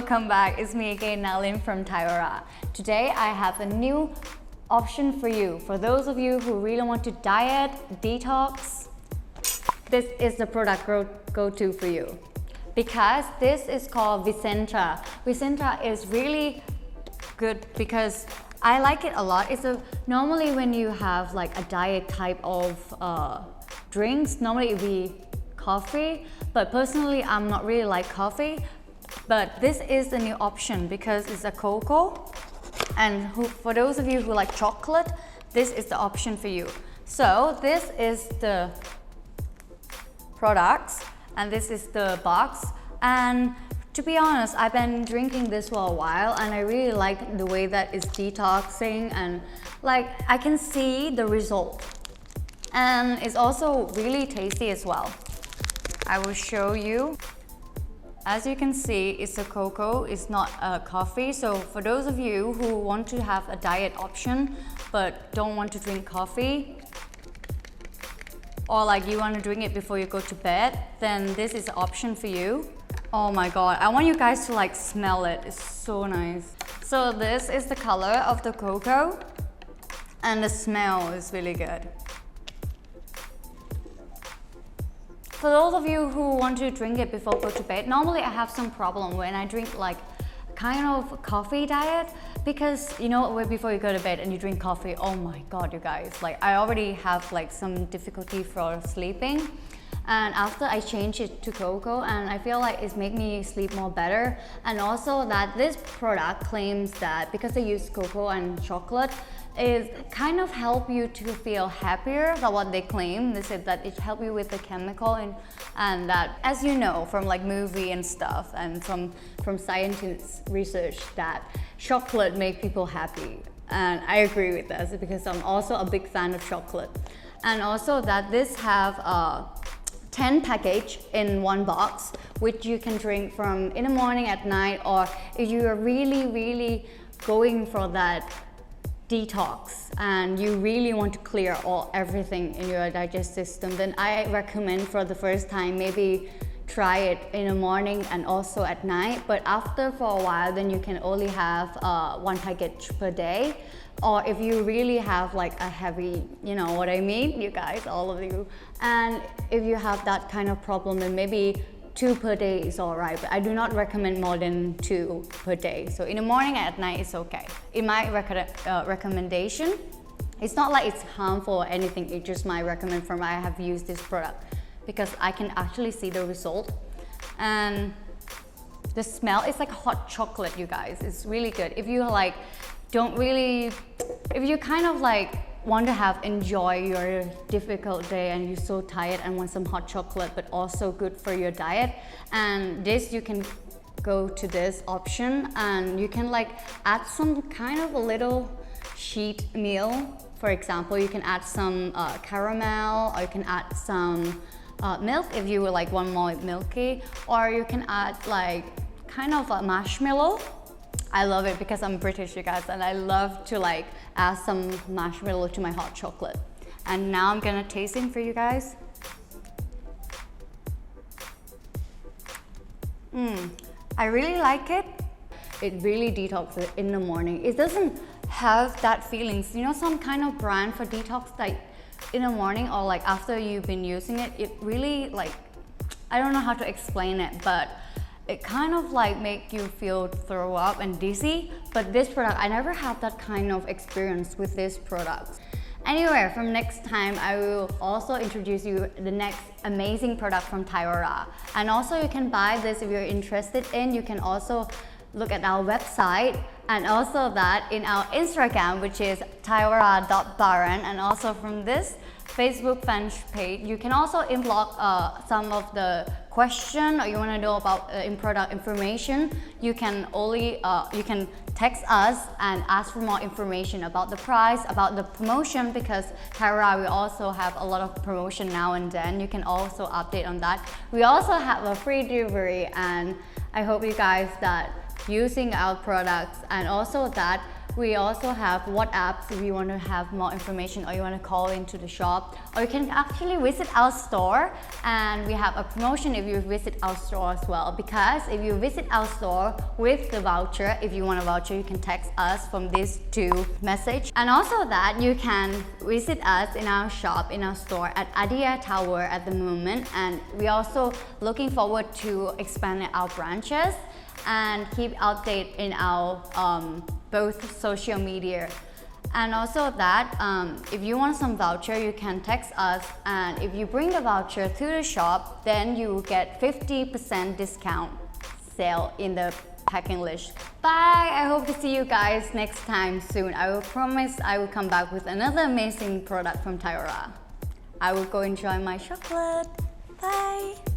welcome back. It's me again, Nalin from Tyora. Today I have a new option for you. For those of you who really want to diet, detox, this is the product go-to for you. Because this is called VICENTA. VICENTA is really good because I like it a lot. Normally when you have like a diet type of drinks, normally it would be coffee, but personally I'm not really like coffee. But this is the new option because it's a cocoa, and for those of you who like chocolate, this is the option for you. So this is the products and this is the box, and to be honest, I've been drinking this for a while and I really like the way that it's detoxing, and like I can see the result, and it's also really tasty as well. I will show you. As you can see, it's a cocoa, it's not a coffee. So for those of you who want to have a diet option but don't want to drink coffee, or like you want to drink it before you go to bed, then this is an option for you. Oh my god, I want you guys to like smell it. It's so nice. So this is the color of the cocoa and the smell is really good. For those of you who want to drink it before go to bed, normally I have some problem when I drink like kind of coffee diet, because you know before you go to bed and you drink coffee, oh my god you guys, like I already have like some difficulty for sleeping. And after I changed it to cocoa, and I feel like it's made me sleep more better. And also that this product claims that because they use cocoa and chocolate, it kind of help you to feel happier than what they claim. They said that it help you with the chemical, and that, as you know from like movie and stuff and from scientists research, that chocolate make people happy. And I agree with this because I'm also a big fan of chocolate. And also that this have 10 package in one box, which you can drink from in the morning, at night, or if you are really going for that detox and you really want to clear everything in your digestive system, then I recommend for the first time maybe try it in the morning and also at night. But after for a while, then you can only have one package per day. Or if you really have like a heavy, you know what I mean, you guys, all of you, and if you have that kind of problem, then maybe 2 per day is all right, but I do not recommend more than 2 per day. So in the morning and at night, it's okay. In my recommendation, it's not like it's harmful or anything, it's just my recommend from I have used this product because I can actually see the result. And the smell is like hot chocolate, you guys. It's really good. If you like if you kind of like want to enjoy your difficult day and you're so tired and want some hot chocolate but also good for your diet, and this you can go to this option, and you can like add some kind of a little sheet meal. For example, you can add some caramel, or you can add some milk if you would like one more milky, or you can add like kind of a marshmallow. I love it because I'm British, you guys, and I love to like add some marshmallow to my hot chocolate. And now I'm gonna taste it for you guys. I really like it. It really detoxes in the morning. It doesn't have that feelings. You know, some kind of brand for detox, like in the morning or like after you've been using it, it really like, I don't know how to explain it, but it kind of like make you feel throw up and dizzy. But this product, I never had that kind of experience with this product. Anyway, from next time, I will also introduce you the next amazing product from Tyora. And also you can buy this if you're interested in. You can also look at our website, and also that in our Instagram, which is tyora.baran, and also from this Facebook fan page. You can also inbox some of the question, or you want to know about product information. You can text us and ask for more information about the price, about the promotion, because Tyora, we also have a lot of promotion now and then. You can also update on that. We also have a free delivery, and I hope you guys that using our products, and also that we also have WhatsApp if you want to have more information or you want to call into the shop, or you can actually visit our store, and we have a promotion if you visit our store as well, because if you visit our store with the voucher, if you want a voucher, you can text us from these two messages. And also that you can visit us in our shop, in our store at Adia Tower at the moment, and we're also looking forward to expanding our branches and keep update in our both social media. And also that if you want some voucher, you can text us, and if you bring the voucher to the shop, then you get 50% discount sale in the packing list. Bye! I hope to see you guys next time soon. I will promise I will come back with another amazing product from Tyora. I will go enjoy my chocolate. Bye!